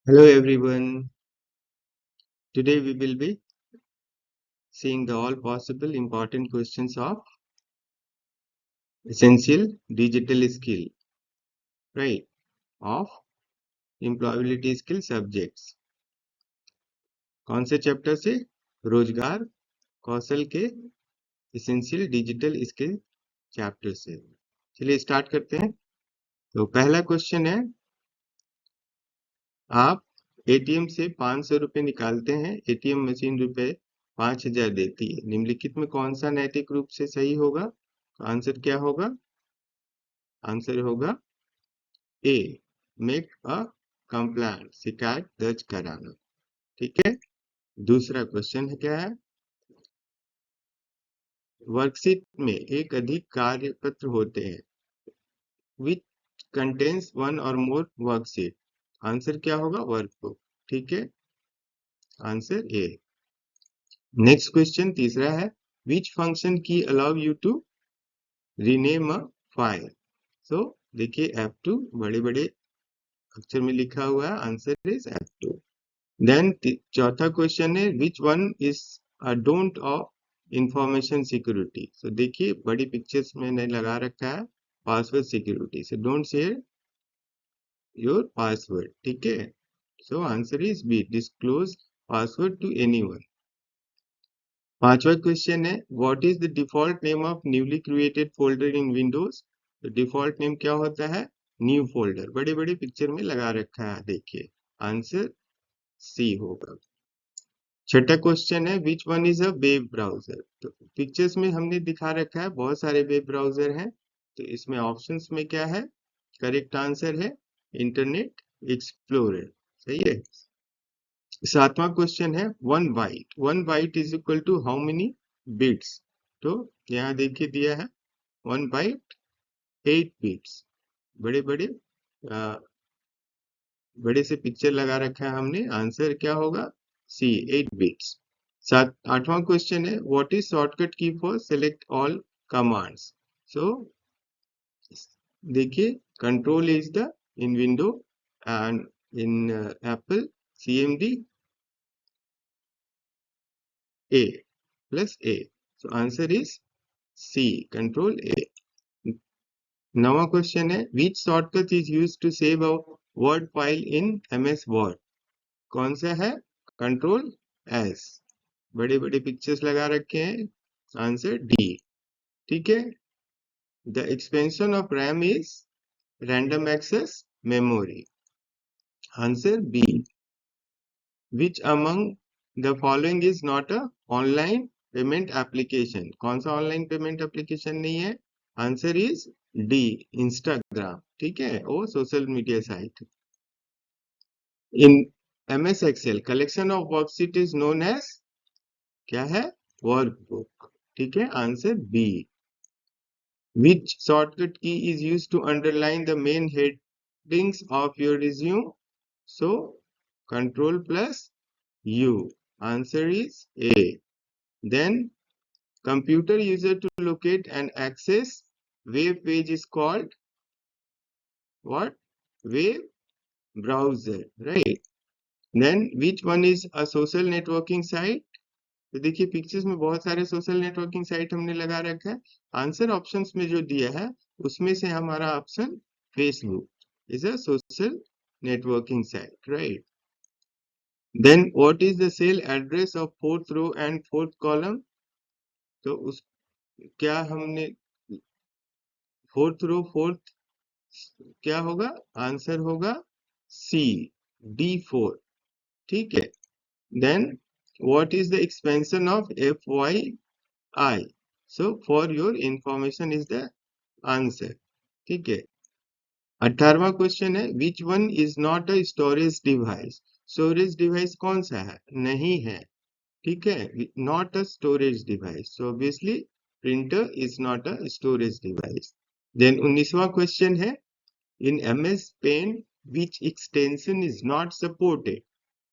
Hello everyone. Today we will be seeing the all possible important questions of essential digital skill, right? Of employability skill subjects. कौन से chapter से? रोजगार कौशल के essential digital skill chapter से। चलिए start करते हैं। तो पहला क्वेश्चन है, आप एटीएम से 500 रुपए निकालते हैं, एटीएम मशीन रुपए 5000 देती है, निम्नलिखित में कौन सा नैतिक रूप से सही होगा? तो आंसर क्या होगा? आंसर होगा ए, मेक अ कंप्लेंट, शिकायत दर्ज कराना। ठीक है। दूसरा क्वेश्चन है, क्या है? वर्कशीट में एक अधिक कार्य पत्र होते हैं, विच कंटेन्स वन और मोर वर्कशीट। आंसर क्या होगा? वर्कबुक। ठीक है, आंसर ए। नेक्स्ट क्वेश्चन तीसरा है, which function key allow you to rename a file. So देखिए F2 बड़े बड़े अक्षर में लिखा हुआ है, आंसर इज F2। देन चौथा क्वेश्चन है, which one is a don't of information security. So देखिए बड़ी पिक्चर्स मैंने लगा रखा है, पासवर्ड सिक्योरिटी से डोंट शेयर योर पासवर्ड। ठीक है, so answer is B, disclose password to anyone. पांचवा क्वेश्चन है, what is the default name of newly created folder in Windows. तो डिफॉल्ट नेम क्या होता है? न्यू फोल्डर, बड़े बड़े पिक्चर में लगा रखा है, देखिए आंसर सी होगा। छठा क्वेश्चन है, which one is a web browser. तो पिक्चर्स में हमने दिखा रखा है बहुत सारे वेब ब्राउजर हैं, तो इसमें ऑप्शंस में क्या है? करेक्ट आंसर है इंटरनेट एक्सप्लोरर। सही है। सातवां क्वेश्चन है, one byte is equal to how many bits. तो यहाँ देखिए दिया है वन बाइट 8 बिट्स, बड़े बड़े बड़े से पिक्चर लगा रखा है हमने, आंसर क्या होगा? सी, 8 बिट्स। आठवां क्वेश्चन है, व्हाट इज शॉर्टकट की फॉर सेलेक्ट ऑल कमांड्स। सो देखिए control is the in window and in Apple CMD A plus A, so answer is C, control A। नवा क्वेश्चन है, which shortcut is used to save a word file in MS Word। कौन सा है? Control S, बड़े बड़े pictures लगा रखे हैं, आंसर डी। ठीक है। The expansion of RAM is random access memory, answer B. Which among the following is not a online payment application. कौन सा ऑनलाइन पेमेंट एप्लीकेशन नहीं है? Answer is D, Instagram. ठीक है, वो social media site. In MS Excel collection of worksheet is known as, क्या है? Workbook. ठीक है, answer B. Which shortcut key is used to underline the main headings of your resume? So control plus U, answer is A। Then computer user to locate and access web page is called what? Web browser, right? Then which one is a social networking site? तो देखिए pictures में बहुत सारे social networking site हमने लगा रखा है, answer options में जो दिया है उसमें से हमारा option Facebook is a social networking site, right. Then what is the cell address of fourth row and fourth column. तो उस क्या हमने फोर्थ रो फोर्थ क्या होगा? आंसर होगा सी, D4। ठीक है। Then what is the expansion of FYI। So for your information is the answer. ठीक है। 18वां क्वेश्चन है, which one is not a storage device. Storage device कौन सा है? नहीं है। ठीक है, not a storage device, so obviously printer is not a storage device. Then 19वां क्वेश्चन है, in MS Paint which extension is not supported.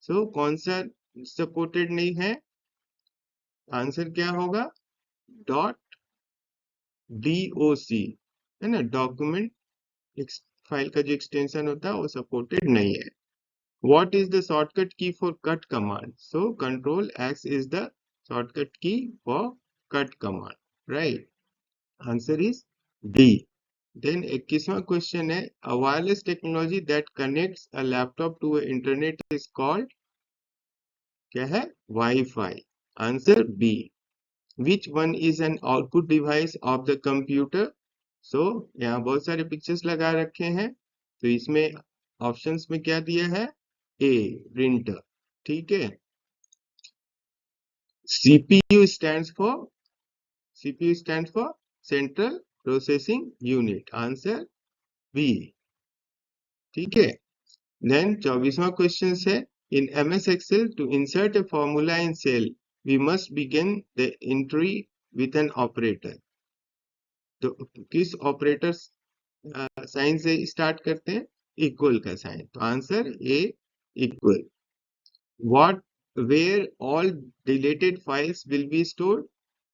So कौन सा सपोर्टेड नहीं है? आंसर क्या होगा? .doc, है ना, डॉक्यूमेंट फाइल का जो एक्सटेंशन होता है वो सपोर्टेड नहीं है। What is the shortcut key for cut command? So control X is the shortcut key for cut command, right? Answer is D. Then 21वां क्वेश्चन है, a wireless technology that connects a laptop to a internet is called, क्या है? Wi-Fi. Answer B. Which one is an output device of the computer? So यहाँ बहुत सारे pictures लगा रखे हैं, तो इसमें ऑप्शंस में क्या दिया है? ए, प्रिंटर। ठीक है। CPU stands for Central Processing Unit. Answer B. ठीक है। Then 24वां क्वेश्चन है, in MS Excel to insert a formula in cell we must begin the entry with an operator. तो किस ऑपरेटर साइन से स्टार्ट करते हैं? इक्वल का sign. तो answer A, equal. What were all deleted files will be stored?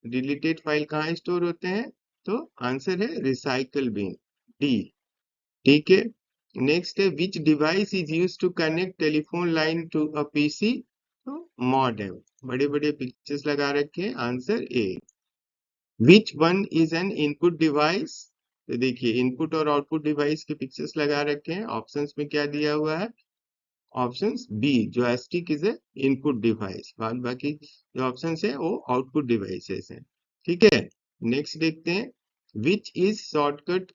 Deleted file कहाँ store होते हैं? तो आंसर है रिसाइकल बिन, डी। ठीक है। नेक्स्ट है, which device is used to connect telephone line to a PC? तो मॉडेम। बड़े बड़े पिक्चर्स लगा रखे हैं, answer A. Which one is an input device? तो देखिए इनपुट और आउटपुट डिवाइस के पिक्चर्स लगा रखे हैं, ऑप्शंस में क्या दिया हुआ है? Options B, joystick is a input device, बाद बाकी जो ऑप्शंस है वो आउटपुट डिवाइसेस हैं। ठीक है। नेक्स्ट देखते हैं, विच इज शॉर्टकट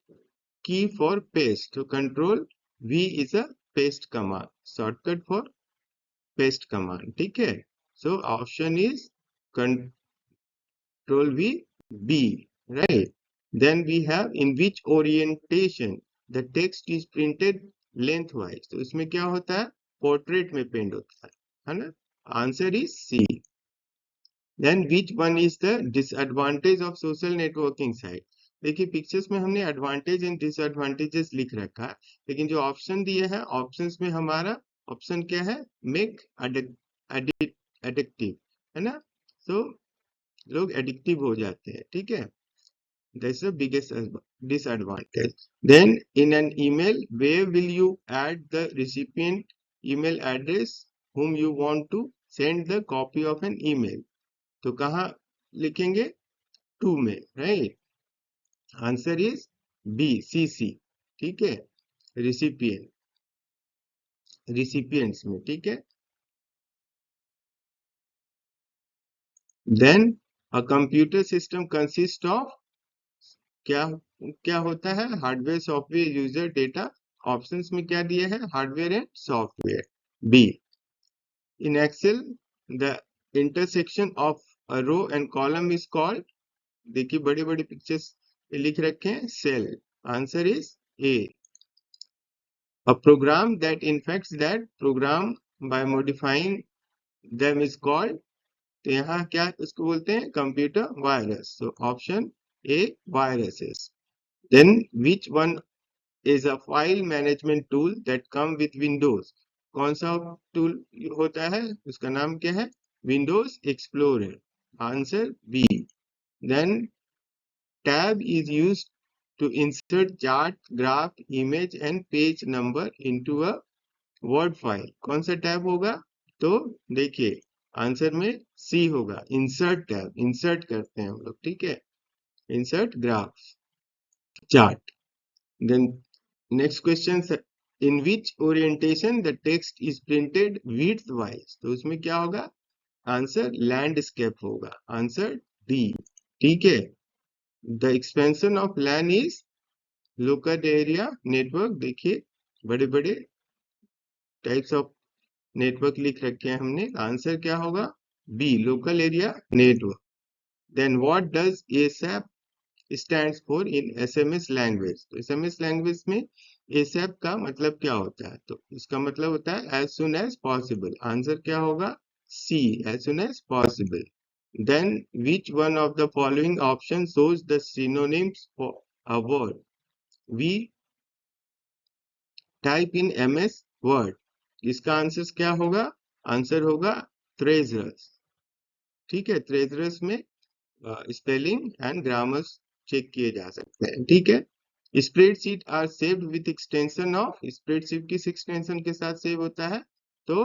की फॉर पेस्ट? तो control we is a paste command, shortcut for paste command. ठीक है। So option is control V, B, right? Then we have, in which orientation the text is printed lengthwise? तो इसमें क्या होता है? Portrait में print होता है ना? Answer is C. Then which one is the disadvantage of social networking site? देखिए पिक्चर्स में हमने एडवांटेज एंड डिसएडवांटेजेस लिख रखा है, लेकिन जो ऑप्शन दिए हैं ऑप्शंस में हमारा ऑप्शन क्या है? मेक एडिक्टिव, है ना? सो लोग एडिक्टिव हो जाते हैं। ठीक है। That's the biggest disadvantage. Then in an email, where will you add the recipient email address whom you want to send the copy of an email? तो कहाँ लिखेंगे? टू में, right? Answer is B, CC। ठीक है। Recipients में। ठीक है। Then a computer system consist of, क्या क्या होता है? Hardware, software, user, data. Options में क्या दिया है? Hardware and software, B. In Excel the intersection of a row and column is called, देखिए बड़े बड़े पिक्चर्स लिख रखे हैं, cell. Answer is A. A program that infects that program by modifying them is called, तो यहाँ क्या उसको बोलते हैं? Computer virus. So option A, viruses. Then which one is a file management tool that come with Windows? कौन सा tool होता है? उसका नाम क्या है? Windows Explorer। Answer B. Then tab is used to insert chart, graph, image and page number into a Word file। कौन सा टैब होगा? तो देखिए आंसर में सी होगा, इंसर्ट टैब। इंसर्ट करते हैं हम लोग। ठीक है। Insert graph, chart. Then next question, in which orientation the text is printed widthwise? तो उसमें क्या होगा? आंसर लैंडस्केप होगा। Answer D. ठीक है। The expansion of LAN is local area network. देखिए बड़े बड़े टाइप्स ऑफ नेटवर्क लिख रखे हैं हमने, आंसर क्या होगा? B, local area network. Then what does ASAP stands for in SMS language? तो SMS language में ASAP का मतलब क्या होता है? तो इसका मतलब होता है as soon as possible। Answer क्या होगा? C, as soon as possible। Then which one of the following option shows the synonyms for a word? We type in MS Word। इसका आंसर क्या होगा? आंसर होगा ट्रेजरस। ठीक है। ट्रेजरस में स्पेलिंग एंड ग्रामर चेक किए जा सकते हैं। ठीक है। Spreadsheet are saved with extension of, spreadsheet किस एक्सटेंशन के साथ सेव होता है? तो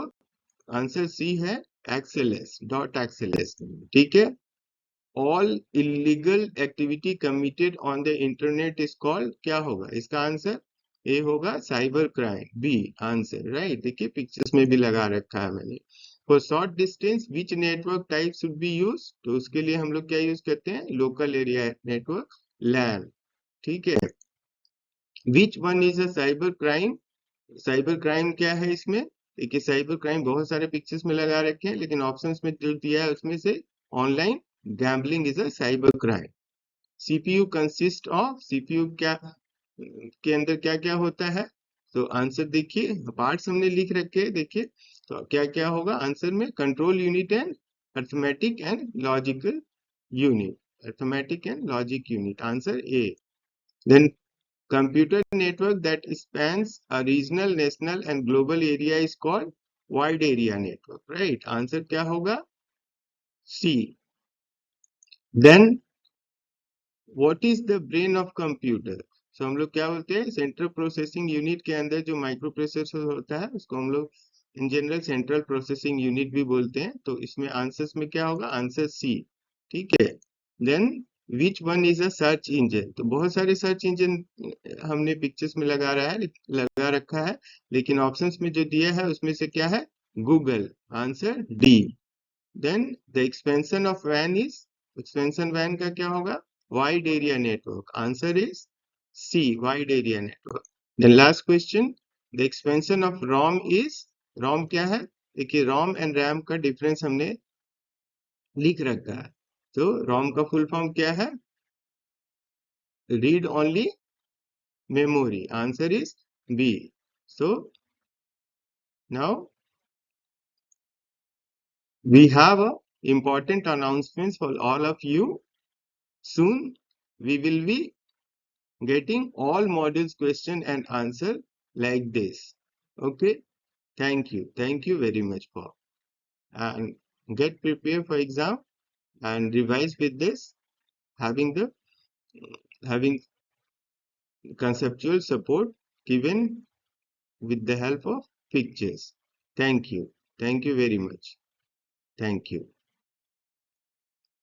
आंसर सी है XLS, .XLS। ठीक है। All illegal activity committed on the internet is called, क्या होगा इसका आंसर? ए होगा cyber crime, B answer, right. देखिए पिक्चर्स में भी लगा रखा है मैंने। For short distance which network type should be use, तो उसके लिए हम लोग क्या यूज करते हैं? Local area network, LAN. ठीक है। Which one is a cyber crime, cyber crime क्या है इसमें? देखिए साइबर क्राइम बहुत सारे पिक्चर्स में लगा रखे हैं, लेकिन ऑप्शंस में जो दिया है उसमें से online gambling is a cyber crime. CPU consist of, CPU क्या के अंदर क्या क्या होता है? तो आंसर देखिए, पार्ट्स हमने लिख रखे हैं, देखिए तो क्या क्या होगा आंसर में? Control unit and arithmetic and logical unit, arithmetic and logic unit, answer A. Then computer network that spans a regional, national and global area is called wide area network, right? Answer क्या होगा? C. Then what is the brain of computer? So हम लोग क्या बोलते हैं? Central processing unit के अंदर जो माइक्रो प्रोसेसर होता है उसको हम लोग in general central processing unit भी बोलते हैं। तो इसमें आंसर्स में क्या होगा? Answer C. ठीक है। Then which one is a search engine, तो बहुत सारे सर्च इंजन हमने पिक्चर्स में लगा रखा है, लेकिन ऑप्शंस में जो दिया है उसमें से क्या है? Google, answer D. Then the expansion of वैन इज, एक्सपेंशन वैन का क्या होगा? Wide area network, answer is C, wide area network. Then last question, the expansion of ROM is, ROM क्या है? देखिए रोम एंड रैम का डिफरेंस हमने लिख रखा है। तो रोम का फुल फॉर्म क्या है? Read only memory, answer is B. So now we have a important announcements for all of you. Soon we will be getting all modules question and answer like this. Okay, thank you very much for, and get prepared for exam and revise with this, having the having conceptual support given with the help of pictures. Thank you very much. Thank you.